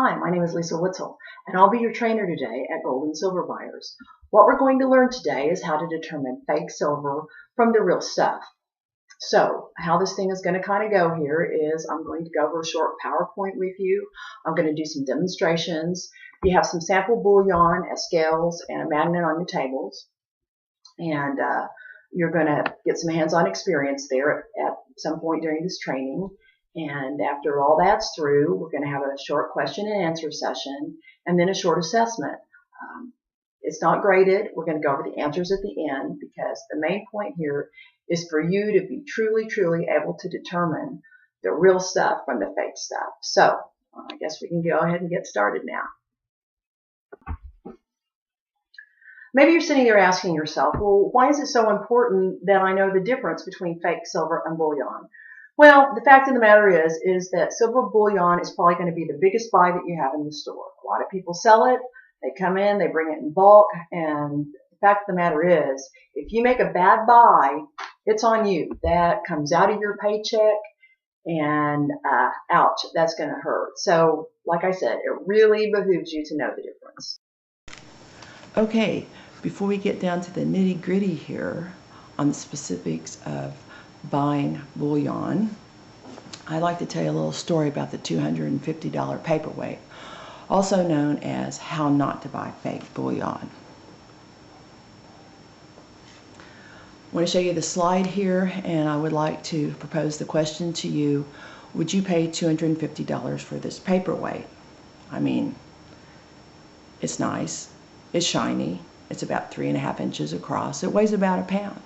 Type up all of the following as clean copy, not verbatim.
Hi, my name is Lisa Witzel, and I'll be your trainer today at Gold and Silver Buyers. What we're going to learn today is how to determine fake silver from the real stuff. So, how this thing is going to kind of go here is I'm going to go over a short PowerPoint with you. I'm going to do some demonstrations. You have some sample bullion, a scales, and a magnet on your tables. And you're going to get some hands-on experience there at some point during this training. And after all that's through, we're going to have a short question and answer session and then a short assessment. It's not graded. We're going to go over the answers at the end because the main point here is for you to be truly able to determine the real stuff from the fake stuff. So I guess we can go ahead and get started now. Maybe you're sitting there asking yourself, well, why is it so important that I know the difference between fake silver and bullion? Well, the fact of the matter is that silver bullion is probably going to be the biggest buy that you have in the store. A lot of people sell it. They come in, they bring it in bulk, and the fact of the matter is, if you make a bad buy, it's on you. That comes out of your paycheck, and ouch, that's going to hurt. So, like I said, it really behooves you to know the difference. Okay, before we get down to the nitty-gritty here on the specifics of buying bullion, I'd like to tell you a little story about the $250 paperweight, also known as how not to buy fake bullion. I want to show you the slide here, and I would like to propose the question to you: would you pay $250 for this paperweight? I mean, it's nice, it's shiny, it's about 3.5 inches across, it weighs about a pound.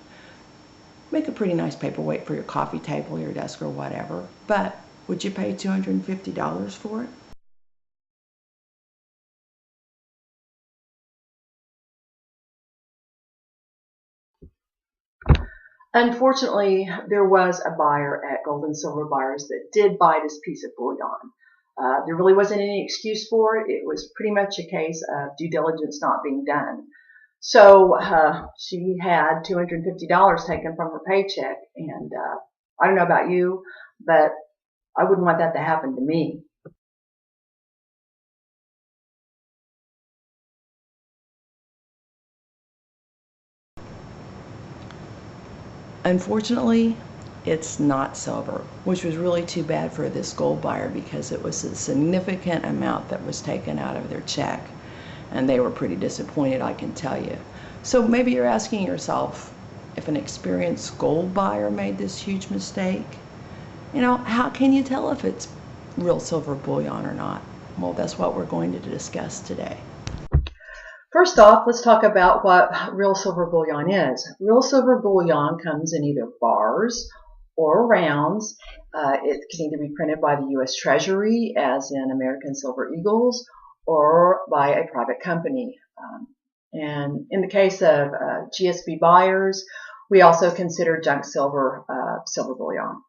Make a pretty nice paperweight for your coffee table, your desk, or whatever, but would you pay $250 for it? Unfortunately, there was a buyer at Gold and Silver Buyers that did buy this piece of bullion. There really wasn't any excuse for it. It was pretty much a case of due diligence not being done. So she had $250 taken from her paycheck, and I don't know about you, but I wouldn't want that to happen to me. Unfortunately, it's not silver, which was really too bad for this gold buyer because it was a significant amount that was taken out of their check, and they were pretty disappointed, I can tell you. So maybe you're asking yourself, if an experienced gold buyer made this huge mistake, you know, how can you tell if it's real silver bullion or not? Well, that's what we're going to discuss today. First off, let's talk about what real silver bullion is. Real silver bullion comes in either bars or rounds. It can either be printed by the U.S. Treasury, as in American Silver Eagles, or by a private company. And in the case of GSB buyers, we also consider junk silver silver bullion.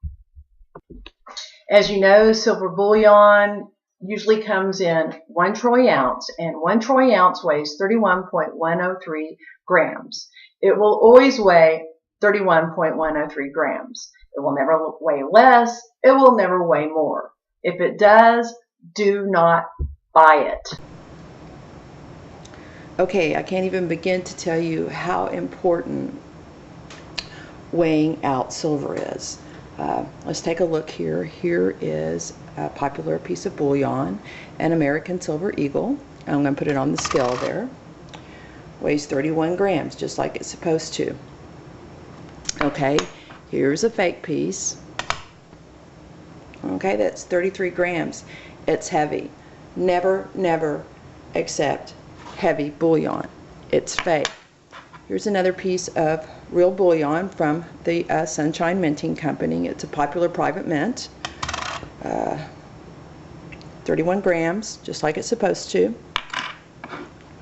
As you know, silver bullion usually comes in 1 troy ounce, and 1 troy ounce weighs 31.103 grams. It will always weigh 31.103 grams. It will never weigh less. It will never weigh more. If it does, do not buy it. Okay, I can't even begin to tell you how important weighing out silver is. Let's take a look here. Here is a popular piece of bullion, an American Silver Eagle. I'm going to put it on the scale there. Weighs 31 grams, just like it's supposed to. Okay, here's a fake piece. Okay, that's 33 grams. It's heavy. Never accept heavy bullion. It's fake. Here's another piece of real bullion from the Sunshine Minting Company. It's a popular private mint. 31 grams, just like it's supposed to.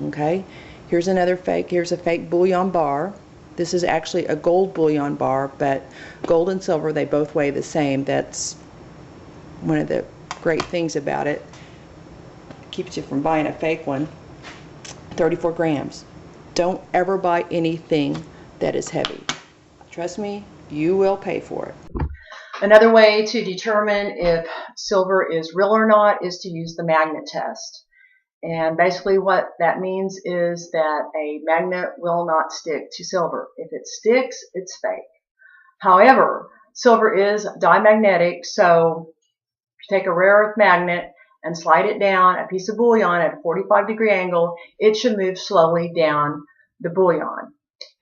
Okay, here's another fake. Here's a fake bullion bar. This is actually a gold bullion bar, but gold and silver, they both weigh the same. That's one of the great things about it. Keeps you from buying a fake one. 34 grams. Don't ever buy anything that is heavy. Trust me, you will pay for it. Another way to determine if silver is real or not is to use the magnet test. And basically what that means is that a magnet will not stick to silver. If it sticks, it's fake. However, silver is diamagnetic, so if you take a rare earth magnet and slide it down a piece of bullion at a 45-degree angle, it should move slowly down the bullion.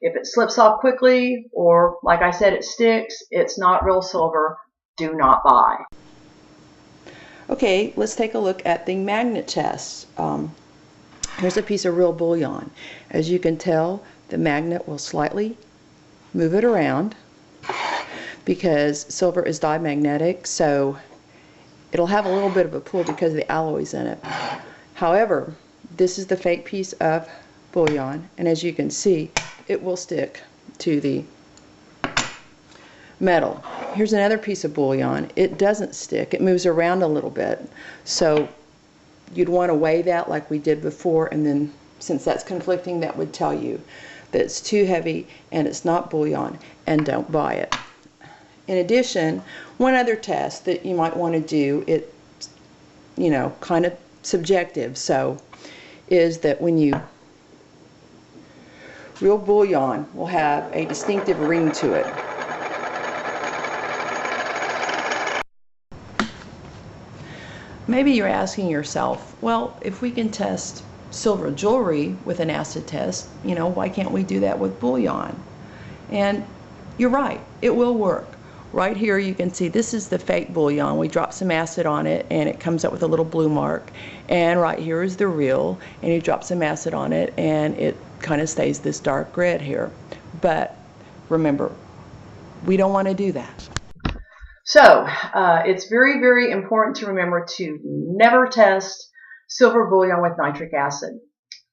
If it slips off quickly, or like I said, it sticks, it's not real silver. Do not buy. Okay, let's take a look at the magnet test. Here's a piece of real bullion. As you can tell, the magnet will slightly move it around because silver is diamagnetic, so it'll have a little bit of a pull because of the alloys in it. However, this is the fake piece of bullion, and as you can see, it will stick to the metal. Here's another piece of bullion. It doesn't stick. It moves around a little bit. So you'd want to weigh that like we did before, and then since that's conflicting, that would tell you that it's too heavy and it's not bullion, and don't buy it. In addition, one other test that you might want to do, it's, you know, kind of subjective, so is that when you real bullion will have a distinctive ring to it. Maybe you're asking yourself, well, if we can test silver jewelry with an acid test, you know, why can't we do that with bullion? And you're right, it will work. Right here you can see this is the fake bullion. We drop some acid on it and it comes up with a little blue mark. And right here is the real, and you drop some acid on it and it kind of stays this dark red here. But remember, we don't want to do that. So it's very, very important to remember to never test silver bullion with nitric acid.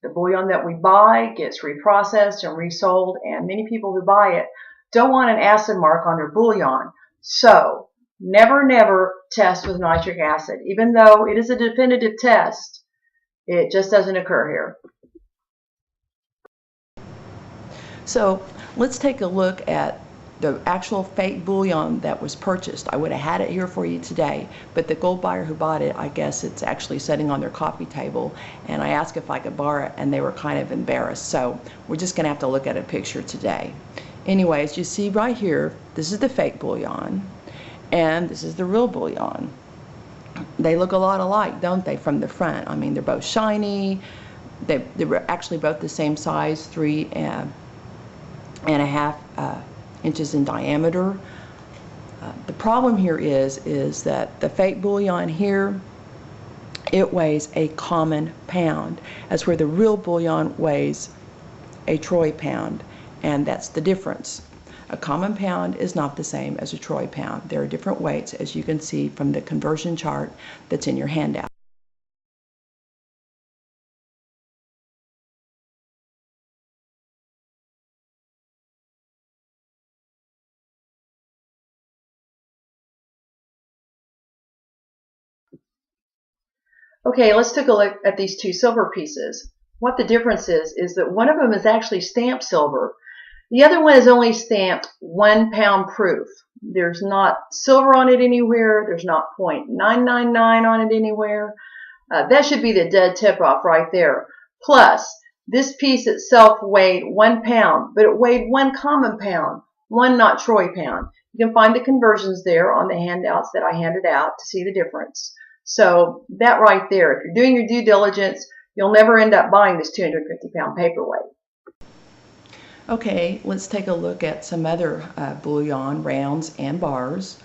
The bullion that we buy gets reprocessed and resold, and many people who buy it don't want an acid mark on their bullion. So never, never test with nitric acid. Even though it is a definitive test, it just doesn't occur here. So let's take a look at the actual fake bullion that was purchased. I would have had it here for you today, but the gold buyer who bought it, I guess it's actually sitting on their coffee table, and I asked if I could borrow it, and they were kind of embarrassed. So we're just going to have to look at a picture today. Anyways, you see right here, this is the fake bullion, and this is the real bullion. They look a lot alike, don't they, from the front? I mean, they're both shiny. They're actually both the same size, 3.5 inches in diameter. The problem here is that the fake bullion here, it weighs a common pound, as where the real bullion weighs a troy pound, and that's the difference. A common pound is not the same as a troy pound. There are different weights, as you can see from the conversion chart that's in your handout. Okay, let's take a look at these two silver pieces. What the difference is that one of them is actually stamped silver. The other one is only stamped 1 pound proof. There's not silver on it anywhere. There's not .999 on it anywhere. That should be the dead tip-off right there. Plus, this piece itself weighed 1 pound, but it weighed 1 common pound, 1 not troy pound. You can find the conversions there on the handouts that I handed out to see the difference. So that right there, if you're doing your due diligence, you'll never end up buying this 250-pound paperweight. Okay, let's take a look at some other bullion, rounds, and bars.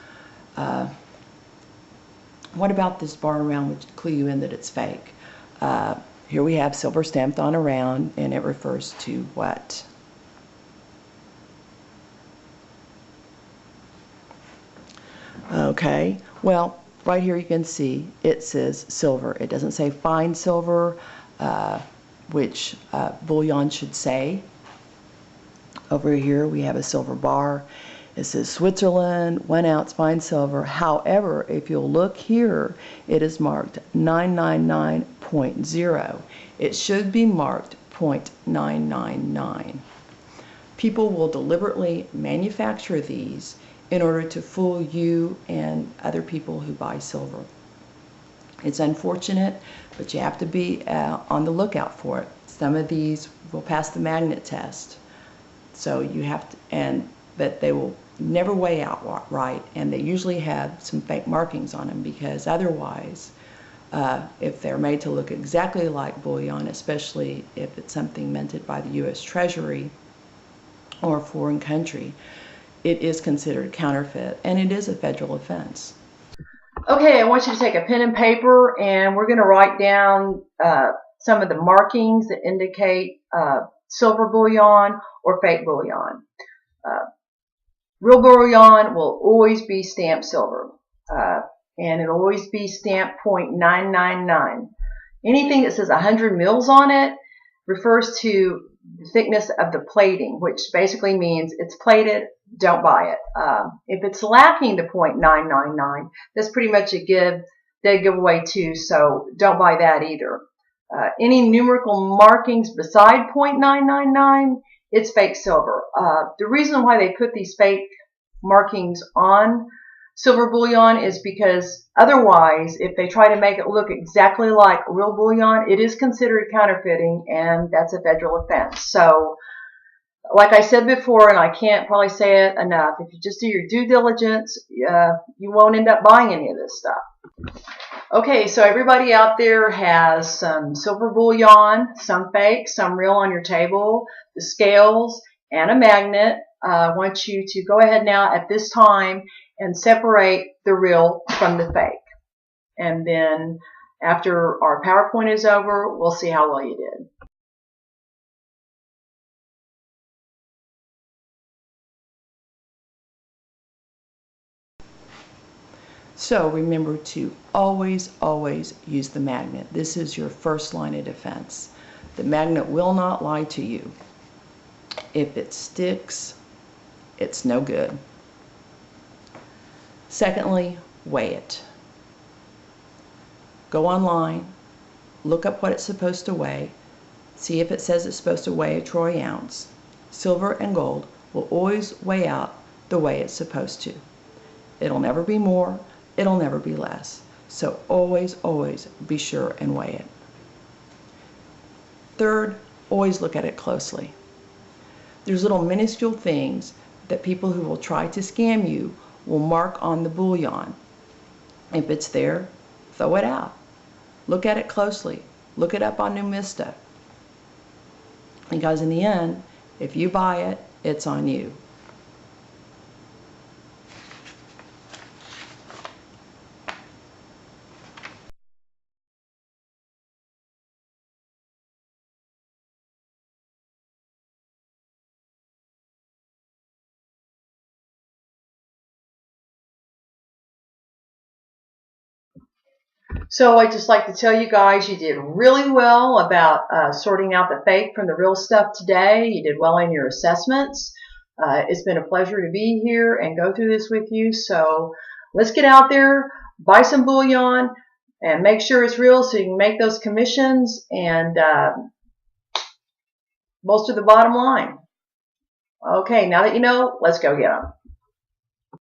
What about this bar and round would clue you in that it's fake? Here we have silver stamped on a round, and it refers to what? Okay, well, right here you can see it says silver. It doesn't say fine silver, which bullion should say. Over here we have a silver bar. It says Switzerland, 1 ounce fine silver. However, if you'll look here, it is marked 999.0. It should be marked 0.999. People will deliberately manufacture these in order to fool you and other people who buy silver. It's unfortunate, but you have to be on the lookout for it. Some of these will pass the magnet test, so you have to, but they will never weigh out right, and they usually have some fake markings on them, because otherwise, if they're made to look exactly like bullion, especially if it's something minted by the U.S. Treasury or a foreign country, it is considered counterfeit, and it is a federal offense. Okay, I want you to take a pen and paper, and we're going to write down some of the markings that indicate silver bullion or fake bullion. Real bullion will always be stamped silver, and it'll always be stamped .999. Anything that says 100 mils on it refers to the thickness of the plating, which basically means it's plated. Don't buy it. If it's lacking the .999, that's pretty much a dead giveaway too, so don't buy that either. Any numerical markings beside .999, it's fake silver. The reason why they put these fake markings on silver bullion is because otherwise, if they try to make it look exactly like real bullion, it is considered counterfeiting, and that's a federal offense. So, like I said before, and I can't probably say it enough, if you just do your due diligence, you won't end up buying any of this stuff. Okay, so everybody out there has some silver bullion, some fake, some real on your table, the scales, and a magnet. I want you to go ahead now at this time and separate the real from the fake. And then after our PowerPoint is over, we'll see how well you did. So remember to always, always use the magnet. This is your first line of defense. The magnet will not lie to you. If it sticks, it's no good. Secondly, weigh it. Go online, look up what it's supposed to weigh, see if it says it's supposed to weigh a troy ounce. Silver and gold will always weigh out the way it's supposed to. It'll never be more, it'll never be less. So always, always be sure and weigh it. Third, always look at it closely. There's little minuscule things that people who will try to scam you will mark on the bullion. If it's there, throw it out. Look at it closely. Look it up on Numista. Because in the end, if you buy it, it's on you. So I'd just like to tell you guys you did really well about sorting out the fake from the real stuff today. You did well in your assessments. It's been a pleasure to be here and go through this with you. So let's get out there, buy some bullion, and make sure it's real so you can make those commissions and bolster the bottom line. Okay, now that you know, let's go get them.